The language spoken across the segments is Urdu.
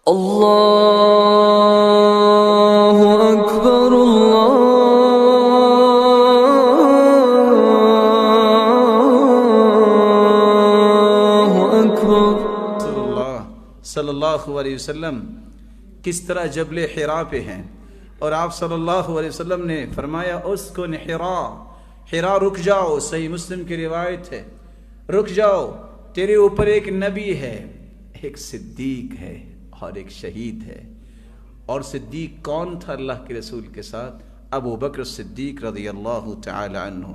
اللہ اکبر اللہ اکبر۔ صلی اللہ علیہ وسلم کس طرح جبل حرا پہ ہیں، اور آپ صلی اللہ علیہ وسلم نے فرمایا اسکن حرا، حرا رک جاؤ، صحیح مسلم کی روایت ہے، رک جاؤ، تیرے اوپر ایک نبی ہے، ایک صدیق ہے اور ایک شہید ہے۔ اور صدیق کون تھا اللہ کے رسول کے ساتھ؟ ابو بکر صدیق رضی اللہ تعالی عنہ۔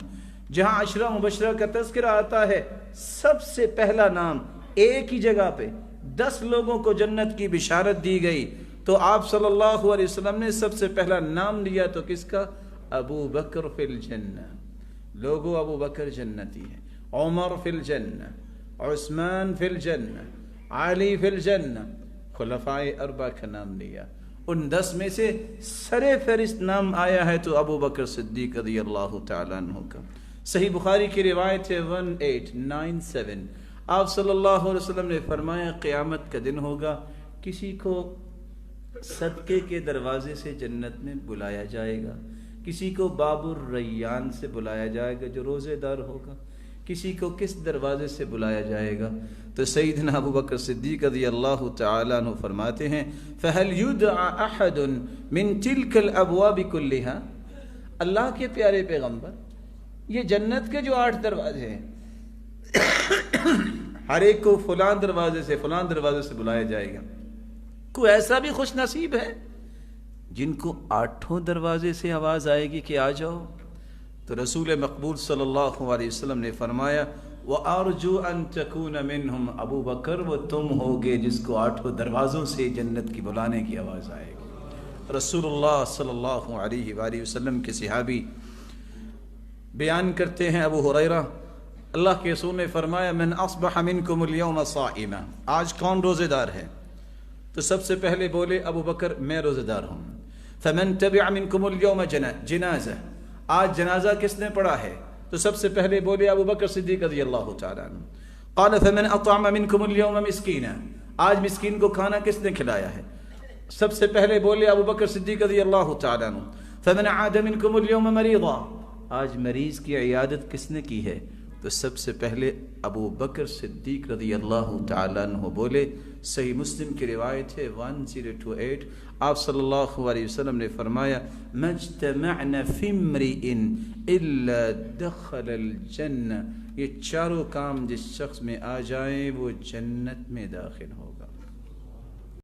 جہاں عشرہ مبشرہ کا تذکرہ آتا ہے، سب سے پہلا نام ایک ہی جگہ پہ 10 لوگوں کو جنت کی بشارت دی گئی، تو آپ صلی اللہ علیہ وسلم نے سب سے پہلا نام لیا تو کس کا؟ ابو بکر فی الجنہ۔ لوگو ابو بکر جنتی ہے، عمر فی الجنہ، عثمان فی الجنہ، علی فی الجنہ، خلفائے اربع کا نام لیا۔ ان 10 میں سے سر فہرست نام آیا ہے تو ابو بکر صدیق رضی اللہ تعالیٰ عنہ کا۔ صحیح بخاری کی روایت ہے 1897، آپ صلی اللہ علیہ وسلم نے فرمایا قیامت کا دن ہوگا، کسی کو صدقے کے دروازے سے جنت میں بلایا جائے گا، کسی کو باب الریان سے بلایا جائے گا جو روزے دار ہوگا، کسی کو کس دروازے سے بلایا جائے گا؟ تو سیدنا ابو بکر صدیق رضی اللہ تعالیٰ عنہ فرماتے ہیں فَهَلْ يُدْعَ أَحَدٌ مِّن تِلْكَ الْأَبْوَابِ كُلِّهَا۔ اللہ کے پیارے پیغمبر، یہ جنت کے جو 8 دروازے ہیں، ہر ایک کو فلاں دروازے سے فلاں دروازے سے بلایا جائے گا، کوئی ایسا بھی خوش نصیب ہے جن کو 8 دروازے سے آواز آئے گی کہ آ جاؤ؟ تو رسول مقبول صلی اللہ علیہ وسلم نے فرمایا وَأَرْجُو أَن تَكُونَ مِنْهُمْ، ابو بکر وہ تم ہوگے جس کو 8 دروازوں سے جنت کی بلانے کی آواز آئے گی۔ رسول اللہ صلی اللہ علیہ وآلہ وسلم کے صحابی بیان کرتے ہیں، ابو ہریرہ، اللہ کے رسول نے فرمایا من اصبح منکم اليوم صائما، آج کون روزے دار ہے؟ تو سب سے پہلے بولے ابو بکر میں روزے دار ہوں۔ فمن تبع منکم اليوم جنازہ، آج جنازہ کس نے پڑھا ہے؟ تو سب سے پہلے بولے ابو بکر صدیق رضی اللہ تعالیٰ عنہ۔ قال فمن اطعم منکم اليوم مسکینا، آج مسکین کو کھانا کس نے کھلایا ہے؟ سب سے پہلے بولے ابو بکر صدیق رضی اللہ تعالیٰ عنہ۔ فمن عاد منکم اليوم مریضا، آج مریض کی عیادت کس نے کی ہے؟ تو سب سے پہلے ابو بکر صدیق رضی اللہ تعالیٰ عنہ بولے۔ صحیح مسلم کی روایت ہے 1028، آپ صلی اللہ علیہ وسلم نے فرمایا مجتمعنا فی امرئ الا دخل الجنہ، یہ چاروں کام جس شخص میں آ جائیں وہ جنت میں داخل ہو۔